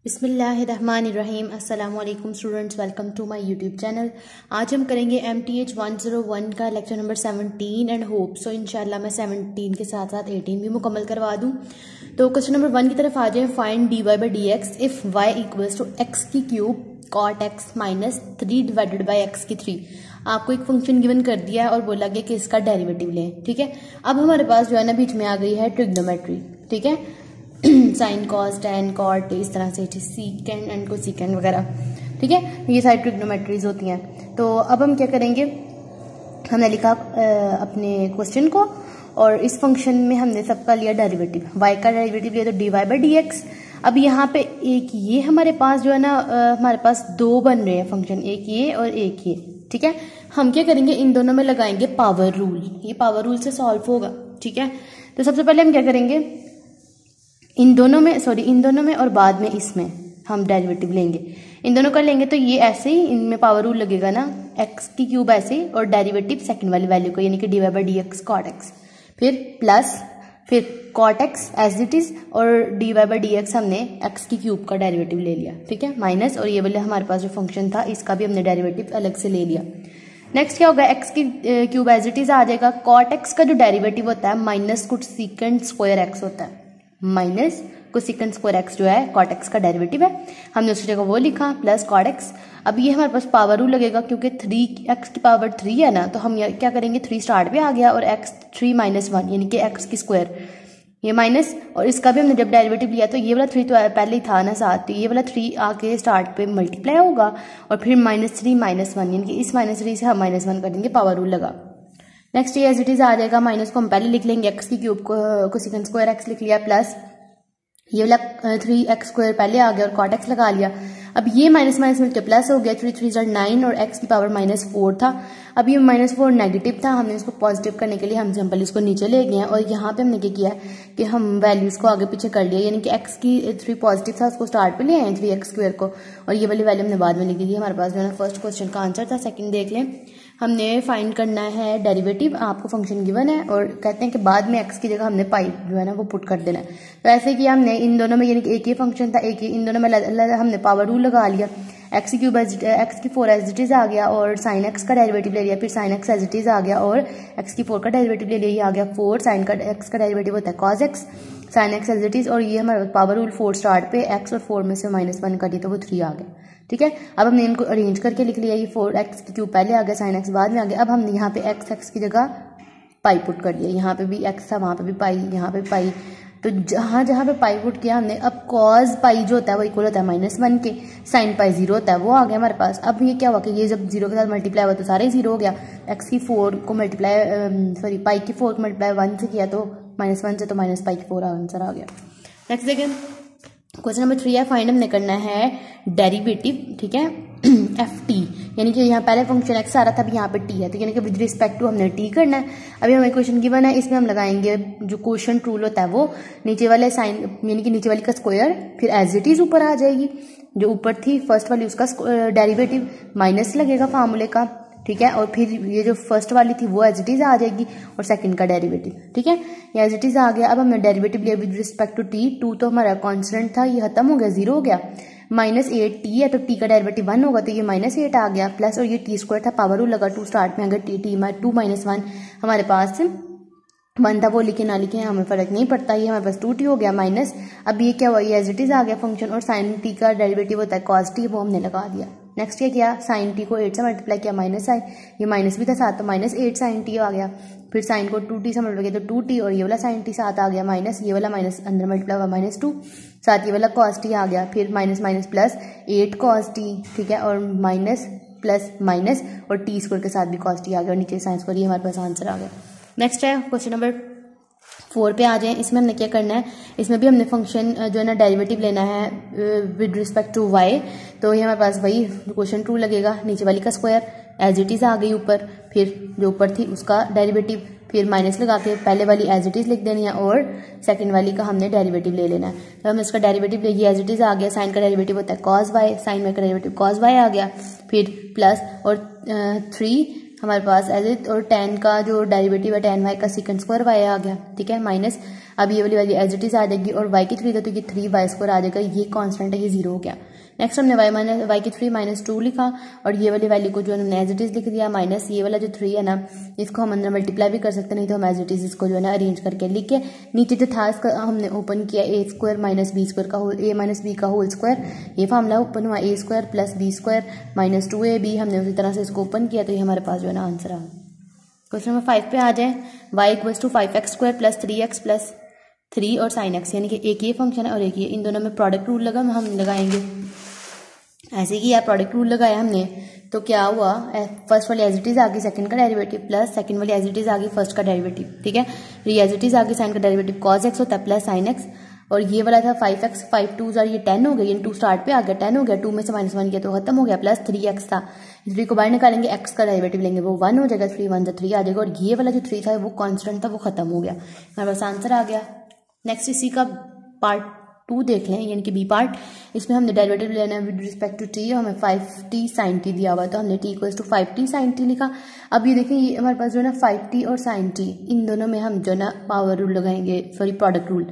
बिस्मिल्लाहिर्रहमानिर्रहीम। अस्सलाम वालेकुम students, welcome to my YouTube channel. आज हम करेंगे MTH 101 का lecture number 17 and hope so इंशाल्लाह मैं 17 के साथ साथ 18 भी मुकम्मल करवा दूं। तो क्वेश्चन नंबर 1 की तरफ आ जाए। Find dy by D X if y equals to X की cube cot X minus 3 divided by X की 3। आपको एक फंक्शन गिवन कर दिया है और बोला गया कि इसका डेरिवेटिव लें। ठीक है, अब हमारे पास जो है ना बीच में आ गई है ट्रिग्नोमेट्री। ठीक है, साइन कॉस टेन कॉट इस तरह से सीकेंड एंड कोसेकेंड वगैरह। ठीक है, ये सारी ट्रिग्नोमेट्रीज होती हैं। तो अब हम क्या करेंगे, हमने लिखा अपने क्वेश्चन को और इस फंक्शन में हमने सबका लिया डेरिवेटिव। y का डेरिवेटिव लिया तो dy बाई डी एक्स। अब यहाँ पे एक ये हमारे पास जो है ना हमारे पास दो बन रहे हैं फंक्शन, एक ये और एक ये। ठीक है, हम क्या करेंगे, इन दोनों में लगाएंगे पावर रूल। ये पावर रूल से सॉल्व होगा। ठीक है, तो सबसे पहले हम क्या करेंगे, इन दोनों में और बाद में इसमें हम डेरिवेटिव लेंगे। इन दोनों का लेंगे तो ये ऐसे ही इनमें पावर रूल लगेगा ना, एक्स की क्यूब ऐसे ही और डेरिवेटिव सेकंड वाली वैल्यू को यानी कि dy by D X cot X, फिर प्लस फिर cot X as it is और dy बाई डी एक्स हमने एक्स की क्यूब का डेरिवेटिव ले लिया। ठीक है, माइनस और ये वाले हमारे पास जो फंक्शन था इसका भी हमने डेरिवेटिव अलग से ले लिया। नेक्स्ट क्या होगा, एक्स की क्यूब एज इट इज आ जाएगा। कॉट एक्स का जो डेरिवेटिव होता है माइनस कोसेकेंड स्क्वायर एक्स होता है, माइनस कोसेकेंड स्क्वायर एक्स जो है कॉट एक्स का डेरिवेटिव है, हमने उसकी जगह वो लिखा प्लस कॉट एक्स। अब ये हमारे पास पावर रूल लगेगा क्योंकि 3x की पावर 3 है ना, तो हम क्या करेंगे, 3 स्टार्ट पे आ गया और x 3 माइनस 1 यानी कि x की स्क्वायर, ये माइनस और इसका भी हमने जब डेरिवेटिव लिया तो ये वाला 3 तो पहले ही था ना साथ, तो ये वाला 3 आके स्टार्ट पे मल्टीप्लाई होगा और फिर -3 -1 यानी कि इस -3 से हम -1 कर देंगे, पावर रूल लगा। नेक्स्ट ये एज इट इज आ जाएगा, माइनस को हम पहले लिख लेंगे, एक्स की क्यूब को कोसेकेंड स्क्वायर एक्स लिख लिया प्लस ये वाला 3x स्क्वायर पहले आ गया और कॉट एक्स लगा लिया। अब ये माइनस माइनस मिलकर प्लस हो गया, 3 3 9 और x की पावर -4 था। अब ये -4 नेगेटिव था, हमने इसको पॉजिटिव करने के लिए हम सिंपल इसको नीचे ले गए हैं और यहाँ पे हमने क्या किया कि हम वैल्यूज को आगे पीछे कर लिया, यानी कि x की 3 पॉजिटिव था उसको स्टार्ट पे ले आए 3x स्क्वायर को और ये वाली वैल्यू हमने बाद में लिखी थी। हमारे पास जो है ना फर्स्ट क्वेश्चन का आंसर था। सेकंड देख लें, हमने फाइंड करना है डेरिवेटिव, आपको फंक्शन गिवन है और कहते हैं कि बाद में x की जगह हमने पाई जो है ना वो पुट कर देना है। तो ऐसे किया हमने, इन दोनों में यानी कि एक ही फंक्शन था, एक ही इन दोनों में हमने पावर रूल लगा लिया। एक्स की क्यूब एक्स की 4 एज इट इज आ गया और साइन एक्स का डेरिवेटिव ले लिया, फिर sine X as it is आ गया और एक्स की 4 का डेरिवेटिव ले लिया, ये आ गया 4। साइन का एक्स का डेरिवेटिव होता है cos X, sine X as it is और ये हमारे पावर रूल 4 स्टार्ट पे एक्स और 4 में से -1 कर दिया तो वो 3 आ गया। ठीक है, अब हमने इनको अरेंज करके लिख लिया, ये 4x की क्यूब पहले आ गया, साइन एक्स बाद में आ गया। अब हमने यहाँ पे x की जगह पाई पुट कर दिया, यहाँ पे भी x था, वहां पे भी पाई, यहाँ पे पाई, तो जहां जहां पे पाई पुट किया हमने। अब कॉस पाई जो होता है वो इक्वल होता है -1 के, साइन पाई 0 होता है, वो आ गया हमारे पास। अब ये क्या हुआ कि ये जब 0 के साथ मल्टीप्लाई हुआ तो सारे ही 0 हो गया। x की 4 को मल्टीप्लाई पाई की 4 को मल्टीप्लाई 1 से किया तो -1 से, तो माइनस पाई की 4 आंसर आ गया। नेक्स्ट देखें, क्वेश्चन नंबर 3 है, फाइंड हमने करना है डेरिवेटिव। ठीक है, ft यानी कि यहाँ पहले फंक्शन x आ रहा था, अब यहाँ पे t है, तो यानी कि विद रिस्पेक्ट टू हमने t करना है। अभी हमें क्वेश्चन गिवन है, इसमें हम लगाएंगे जो क्वोशंट रूल होता है वो नीचे वाले साइन यानी कि नीचे वाली का स्क्वायर फिर एज इट इज ऊपर आ जाएगी, जो ऊपर थी फर्स्ट वाली उसका डेरिवेटिव माइनस लगेगा फार्मूले का। ठीक है, और फिर ये जो फर्स्ट वाली थी वो एज इट इज आ जाएगी और सेकंड का डेरिवेटिव। ठीक है, ये एज इट इज आ गया। अब हमने डेरिवेटिव लिया विद रिस्पेक्ट टू टी, 2 तो हमारा कांस्टेंट था, ये खत्म हो गया, 0 हो गया। -8t है तो t का डेरिवेटिव 1 होगा तो ये -8 आ गया प्लस और ये t स्क्वायर था, पावर रूल लगा 2 स्टार्ट में, अगर t 2 -1 हमारे पास 1 था, वो लिखे ना लिखे हमें फर्क नहीं पड़ता, ये हमारे पास 2t हो गया माइनस। अब ये क्या हुआ, ये एज इट इज आ गया फंक्शन और साइन t का डेरिवेटिव होता है cos t, वो हमने लगा दिया। नेक्स्ट क्या किया, साइन t को 8 से मल्टीप्लाई किया, माइनस साइन, ये माइनस भी था साथ तो -8 साइन t आ गया, फिर साइन को 2t से मल्टीप्लाई किया तो 2t और ये वाला साइन t साथ आ गया माइनस, ये वाला माइनस अंदर मल्टीप्लाई हुआ -2 साथ ये वाला cos t आ गया, फिर minus minus plus 8 cos t। ठीक है, और माइनस प्लस माइनस और t स्क्वायर के साथ भी cos t आ गया और नीचे साइन स्क्वायर, ये हमारे पास आंसर आ गया। नेक्स्ट है क्वेश्चन नंबर 4 पे आ जाए। इसमें हमने क्या करना है, इसमें भी हमने फंक्शन जो है ना डेरिवेटिव लेना है विद रिस्पेक्ट टू y, तो ये हमारे पास वही क्वेश्चन ट्रू लगेगा, नीचे वाली का स्क्वायर एज इट इज आ गई ऊपर, फिर जो ऊपर थी उसका डेरिवेटिव, फिर माइनस लगा के पहले वाली एज इट इज लिख देनी है और सेकंड वाली का हमने डेरिवेटिव ले लेना है। तो हम इसका डेरिवेटिव लेंगे, एज इट इज आ गया, साइन का डेरिवेटिव होता है cos y, साइन y का डेरिवेटिव cos y आ गया, फिर प्लस और 3 हमारे पास एज इट और tan का जो डेरिवेटिव है tan y का सेकंड स्क्वायर y आ गया। ठीक है, माइनस अब ये वाली वैल्यू एज इट इज आ जाएगी और y की 3 था तो ये 3y² आ जाएगा, ये कांस्टेंट है, ये 0 हो गया। नेक्स्ट हमने y की 3 -2 लिखा और ये वाली वैल्यू को जो है हमने एज इट इज लिख दिया, माइनस ये वाला जो 3 है ना इसको हम अंदर मल्टीप्लाई भी कर सकते, नहीं तो हम एज इट इज इसको जो है ना अरेंज करके लिख के नीचे जो था इसका हमने ओपन किया a² माइनस b² का होल, a माइनस b का होल स्क्वायर, ये फॉर्मूला ओपन हुआ a² plus b² minus 2ab, हमने उसी तरह से इसको ओपन किया तो ये हमारे पास जो है ना आंसर आ। क्वेश्चन नंबर 5 पे आ जाए, y = 5x² plus 3x plus 3 और sin x, यानी कि एक ये फंक्शन है और एक ये, इन दोनों में प्रोडक्ट रूल लगा, हम लगाएंगे ऐसे कि यार प्रोडक्ट रूल लगाया हमने तो क्या हुआ, फर्स्ट वाली एज इट इज आ गई सेकंड का डेरिवेटिव प्लस सेकंड वाली एज इट इज आ गई फर्स्ट का डेरिवेटिव, ठीक है। ये एज इट इज आ गई साइन का डेरिवेटिव cos x होता है प्लस sin x, और ये वाला था 5x, 5 2s और ये 10 हो गया, ये 2 स्टार्ट पे आ गया, 10 हो गया, 2 में से -1 किया तो खत्म हो गया, प्लस 3x था, 3 को बाहर निकालेंगे, x का डेरिवेटिव लेंगे वो 1 हो जाएगा, 3 1 3 आ जाएगा, और ये वाला जो 3 था वो कांस्टेंट था वो खत्म हो गया, हमारे पास आंसर आ गया। नेक्स्ट इसी का पार्ट 2 देख लें, यानी कि बी पार्ट, इसमें हमने डेरिवेटिव लेना है विद रिस्पेक्ट टू टी, हमें 5t sin t दिया हुआ है तो हमने t = 5t sin t लिखा। अब ये देखें ये हमारे पास जो है ना 5t और sin t इन दोनों में हम जो है ना पावर रूल लगाएंगे, sorry product rule,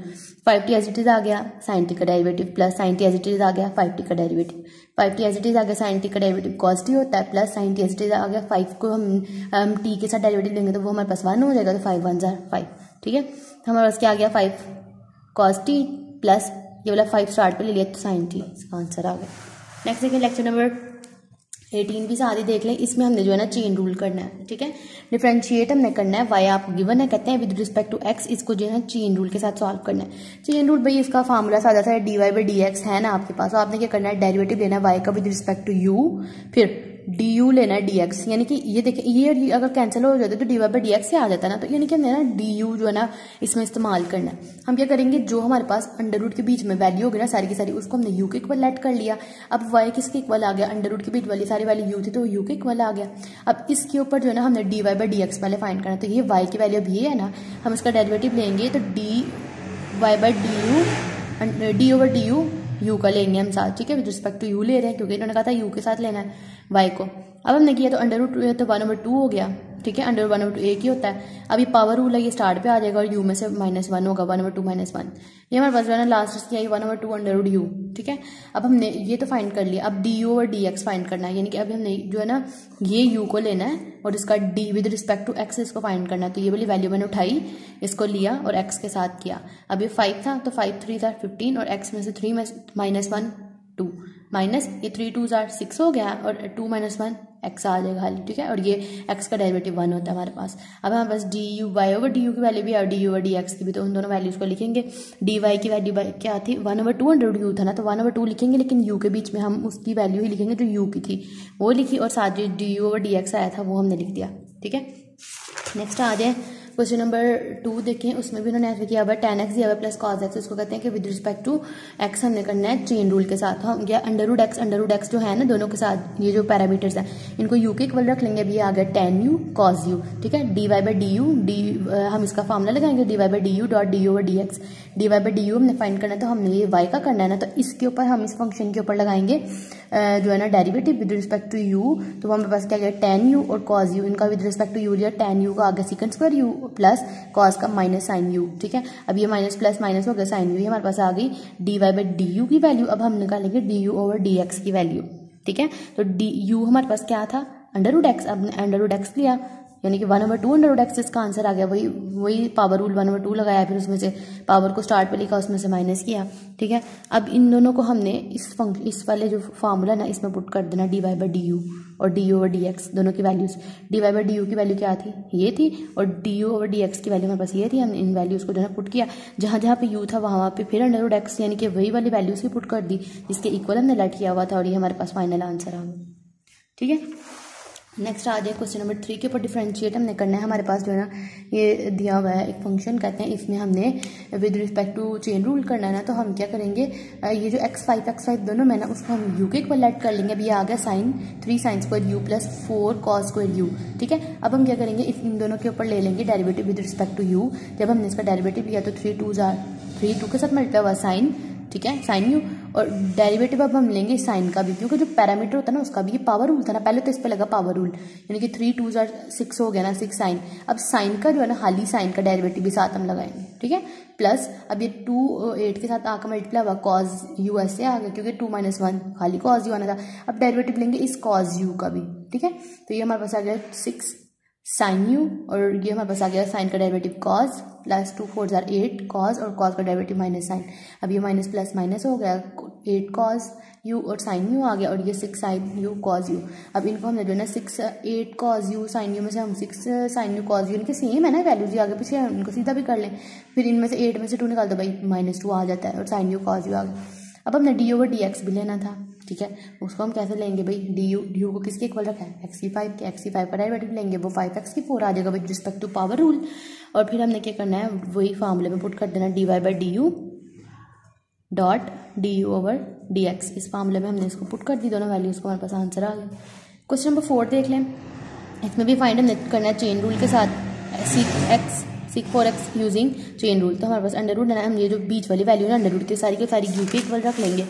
5t as it is आ गया sin t का derivative plus sin t as it is आ गया 5t का derivative, 5t as it is आ गया sin t का डेरिवेटिव cos t होता है plus sin t as it is आ गया 5 को हम t के साथ डेरिवेटिव लेंगे तो वो हमारे पास 1 हो जाएगा, तो 5 1 5, ठीक है। हमारे पास क्या आ गया 5 cos t प्लस ये वाला 5 स्टार्ट पे ले लिया तो sin t, इसका आंसर आ गया। नेक्स्ट देखिए लेक्चर नंबर 18 भी सारी देख लें, इसमें हमने जो है ना चेन रूल करना है, ठीक है। डिफरेंशिएट हमने करना है, y आपको गिवन है कहते हैं विद रिस्पेक्ट टू x, इसको जो है ना चेन रूल के साथ सॉल्व करना है। चेन रूल भाई इसका फार्मूला सादा सा है, dy/dx है ना आपके पास, तो आपने क्या करना है डेरिवेटिव लेना है y का विद रिस्पेक्ट टू u, फिर du लेना है dx, यानी कि ये देखिए ये अगर कैंसिल हो जाता तो dy/dx से आ जाता ना, तो यानी कि हमने ना du जो है ना इसमें इस्तेमाल करना है। हम क्या करेंगे जो हमारे पास अंडर रूट के बीच में वैल्यू होगी ना सारी की सारी, उसको हमने u के इक्वल लेट कर लिया। अब y किसके इक्वल आ गया, अंडर रूट के बीच वाली सारी वैल्यू u थी तो u के इक्वल आ गया। अब इसके ऊपर जो है ना हमने dy/dx पहले फाइंड करना है, तो ये y की वैल्यू अब ये है ना, हम इसका डेरिवेटिव लेंगे तो dy/du u का लेंगे हम साथ, ठीक है, विद रिस्पेक्ट टू u ले रहे हैं क्योंकि इन्होंने कहा था u के साथ लेना है y को। अब हमने किया तो अंडर रूट तो 1/2 हो गया, ठीक है, अंडर 1/2 एक ही होता है। अब ये पावर रूल है, ये स्टार्ट पे आ जाएगा और u में से -1 होगा, 1/2 -1, ये हमारे पास जो है ना लास्ट किया 1/2 अंडर रूट u, ठीक है। अब हमने ये तो फाइंड कर लिया, अब du/dx फाइंड करना है, यानी कि अब हमने जो है ना ये u को लेना है और इसका d with respect to x इसको फाइंड करना है, तो ये वाली वैल्यू मैंने उठाई, इसको लिया और x के साथ किया। अब ये 5 था तो 5 3 था 15 और x में से 3 -1 2 माइनस ये 3 2s 6 हो गया और 2 -1 x आ जाएगा खाली, ठीक है, और ये x का डेरिवेटिव 1 होता है हमारे पास। अब हमारे पास dy/du की वैल्यू भी है और du/dx की भी, तो उन दोनों वैल्यूज को लिखेंगे। dy की वैल्यू क्या थी 1/2 अंडर u था ना, तो 1/2 लिखेंगे, लेकिन u के बीच में हम उसकी वैल्यू ही लिखेंगे जो u की थी वो लिखी, और साथ जो du/dx आया था वो हमने लिख दिया, ठीक है। नेक्स्ट आ जाए क्वेश्चन नंबर 2 देखें, उसमें भी उन्होंने ऐसे किया हुआ 10x दिया हुआ प्लस cos x, इसको कहते हैं कि विद रिस्पेक्ट टू x हमने करना है चेन रूल के साथ। हम या अंडर रूट x जो है ना दोनों के साथ ये जो पैरामीटर्स हैं इनको u के इक्वल रख लेंगे। अभी आ गया tan u cos u, ठीक है, dy/du हम इसका फॉर्मूला लगाएंगे dy/du डॉट du/dx, dy/du हमने फाइंड करना है तो हमने ये y का करना है ना, तो इसके ऊपर हम इस फंक्शन के ऊपर लगाएंगे जो है ना derivative with respect to u, तो हमारे पास क्या गया tan u और cos u, इनका विद रिस्पेक्ट टू u लिया, tan u का आगे second square u plus cos का माइनस sin u, ठीक है। अब ये माइनस प्लस माइनस हो गया sin u, ये हमारे पास आ गई dy/du की वैल्यू। अब हम निकालेंगे du/dx की वैल्यू, ठीक है, तो du हमारे पास क्या था अंडर रूट x, अब अंडर रूट x लिया यानी कि 1/2 अंडर रूट x, इसका आंसर आ गया। वही पावर रूल 1/2 लगाया, फिर उसमें से पावर को स्टार्ट पे लिखा, उसमें से माइनस किया, ठीक है। अब इन दोनों को हमने इस वाले जो फार्मूला ना इसमें पुट कर देना dy/du और du/dx दोनों की वैल्यूज। dy/du की वैल्यू क्या थी ये थी और du/dx की वैल्यू हमारे पास ये थी। हमने इन वैल्यूज को जो है पुट किया, जहाँ जहाँ पे u था वहाँ पे फिर अंडर रूट x यानी कि वही वाली वैल्यूज की पुट कर दी जिसके इक्वल हमने लेट किया हुआ था, और ये हमारे पास फाइनल आंसर आ गया, ठीक है। नेक्स्ट आ जाए क्वेश्चन नंबर 3 के ऊपर डिफरेंशिएट हमने करना है। हमारे पास जो है ना ये दिया हुआ है एक फंक्शन कहते हैं, इसमें हमने with respect to chain rule करना है ना, तो हम क्या करेंगे ये जो x5 दोनों में ना उसको हम u के इक्वल लेट कर लेंगे। अभी आ गया sin 3 sin square u plus 4 cos square u, ठीक है। अब हम क्या करेंगे इन दोनों के ऊपर ले लेंगे derivative with respect to u। जब हमने इसका डेरिवेटिव लिया तो 3 2 के साथ मल्टीप्लाई हुआ sin, ठीक है, sin u, और डेरिवेटिव अब हम लेंगे साइन का भी, क्योंकि जो पैरामीटर होता है ना उसका भी, ये पावर रूल था ना, पहले तो इस पे लगा पावर रूल, यानी कि 3 2 6 हो गया ना, 6 साइन। अब साइन का जो है ना खाली साइन का डेरिवेटिव भी साथ हम लगाएंगे, ठीक है। प्लस अब ये 2 8 के साथ आकर मल्टीप्लाई हुआ, कॉज यू ऐसे आ गया, क्योंकि 2 - 1 खाली कॉज यू आना था। अब डेरिवेटिव लेंगे इस कॉज यू का भी, ठीक है। तो ये हमारे पास आ गया 6 साइन यू, और ये हमारे पास आ गया साइन का डेरिवेटिव कॉज, प्लस 2 4 8 कॉज, और कॉज का डेरिवेटिव माइनस साइन। अब ये माइनस प्लस माइनस हो गया, 8 कॉज यू और साइन यू आ गया, और ये 6 साइन यू कॉज यू। अब इनको हमने जो है ना 6 8 कॉज यू साइन यू में से हम 6 साइन यू कॉज यू, इनके सेम है ना वैल्यूज, आगे पीछे इनको सीधा भी कर लें। फिर इनमें से 8 में से 2 निकाल दो भाई, -2 आ जाता है, और साइन यू कॉज यू आ गया। अब हमने d/dx भी लेना था, ठीक है। उसको हम कैसे लेंगे भाई, डी को किसके इक्वल रखा है, x5 के। x5 का डेरिवेटिव लेंगे, वो 5x4 आ जाएगा with respect to power rule. और फिर हमने क्या करना है, वही फार्मूले में पुट कर देना, dy/du डॉट du/dx। इस फार्मूले में हमने इसको पुट कर दी, दोनों वैल्यूज को, हमारे पास आंसर आ गया। क्वेश्चन नंबर 4 देख लें। इसमें भी फाइंड हमने करना है चेन रूल के साथ, seek 4x using chain rule. तो हमारे पास अंडर रूट है, हम ये जो बीच वाली वैल्यू है अंडर रूट की सारी यू के इक्वल रख लेंगे।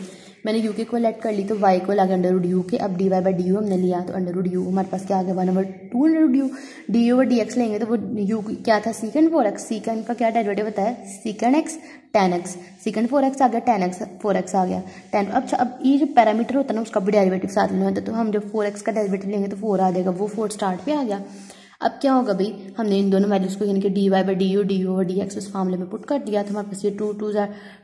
मैंने यू के इक्वल ऐड कर ली, तो वाई इक्वल आ गया अंडर रूट यू के। अब dy/du हमने लिया, तो अंडर रूट यू हमारे पास क्या आ गया 1/2 अंडर रूट यू। du/dx लेंगे तो वो यू क्या था, सीकेंड 4x, सीकेंड का क्या डेरिवेटिव होता है, सीकेंड x tan x, सीकेंड 4x आ गया, tan x 4x आ गया, tan। अच्छा अब ये जो पैरामीटर होता है ना उसका भी डेरिवेटिव साथ लेना होता है, तो हम जब 4x का डेरिवेटिव लेंगे तो 4 आ जाएगा, वो 4 स्टार्ट पे आ गया। अब क्या होगा भाई, हमने इन दोनों वैल्यूज को यानी कि dy/du du/dx उस फार्मूले में पुट कर दिया, तो हमारे पास ये 2 2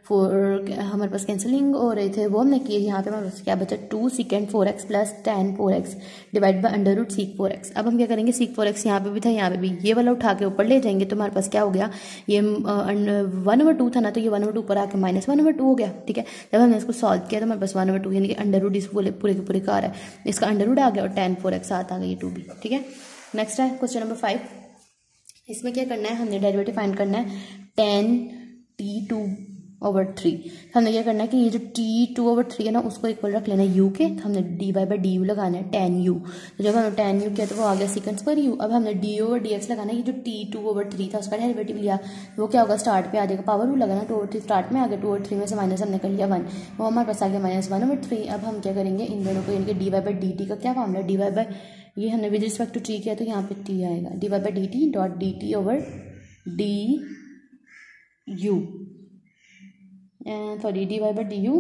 4 हमारे पास कैंसिलिंग हो रहे थे, वो हमने किए। यहाँ पे हमारे पास क्या बचा, 2 second 4x plus tan 4x divide by under root sec 4x। अब हम क्या करेंगे, सीक 4x यहाँ पे भी था, यहाँ पे भी, ये वाला उठा के ऊपर ले जाएंगे, तो हमारे पास क्या हो गया, ये 1/2 था ना, तो ये 1/2 ऊपर आके -1/2 हो गया, ठीक है। जब हमने इसको सॉल्व किया तो हमारे पास 1/2 यानी कि अंडर रूट इस पूरे के पूरे का आ रहा है, इसका अंडर रूट आ गया, और tan 4x साथ आ गया, ये 2 भी, ठीक है। नेक्स्ट है क्वेश्चन नंबर 5। इसमें क्या करना है, हमने डेरिवेटिव फाइंड करना है tan t2/3। हमने क्या करना है कि ये जो t2/3 है ना उसको इक्वल रख लेना है u के, तो हमने dy/du लगाना है tan u। तो जब हमने tan u किया तो वो आ गया सेकंड स्क्वायर u। अब हमने du/dx लगाना है, ये जो t2/3 था उसका डेरिवेटिव लिया, वो क्या होगा, स्टार्ट पे आ जाएगा, पावर रूल लगाना, 2/3 स्टार्ट में आ गया, 2/3 में से माइनस हमने कर लिया 1, वो हमारे पास आ गया -1/3। अब हम क्या करेंगे, इन दोनों को यानी कि dy/dt का क्या फॉर्मूला, dy ये हमने विद रिस्पेक्ट टू टी किया, तो यहाँ पे t आएगा, dy/dt dot dt/du, sorry dy/du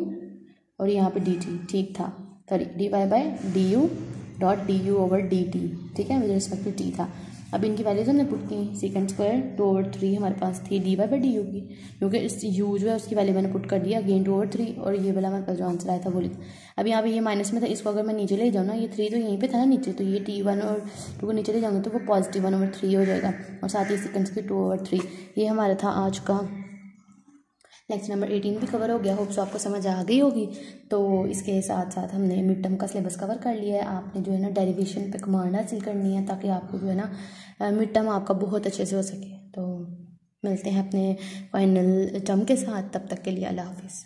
और यहाँ पे dt, ठीक था, सॉरी dy/du डॉट du/dt, ठीक है, विद रिस्पेक्ट टू t था। अब इनकी वैल्यूज हमने पुट की, सेकंड स्क्वायर 2/3 हमारे पास थी dy/du की, क्योंकि इस u जो है उसकी वैल्यू मैंने पुट कर दिया, अगेन 2/3, और ये वाला हमारे पास जो आंसर आया था वो लिख। अब यहाँ पे ये माइनस में था, इसको अगर मैं नीचे ले जाऊँ ना, ये 3 तो यहीं पे था ना नीचे, तो ये t1 और 2 को नीचे ले जाऊँगे तो वो पॉजिटिव 1/3 हो जाएगा, और साथ ही सेकंड स्क्वायर 2/3। ये हमारा था आज का लेक्चर नंबर 18 भी कवर हो गया। होप सो आपको समझ आ गई होगी। तो इसके साथ साथ हमने मिड टर्म का सिलेबस कवर कर लिया है। आपने जो है ना डेरिवेशन पे कमांड हासिल करनी है, ताकि आपको जो है ना मिड टर्म आपका बहुत अच्छे से हो सके। तो मिलते हैं अपने फाइनल टर्म के साथ, तब तक के लिए अल्लाह हाफिज़।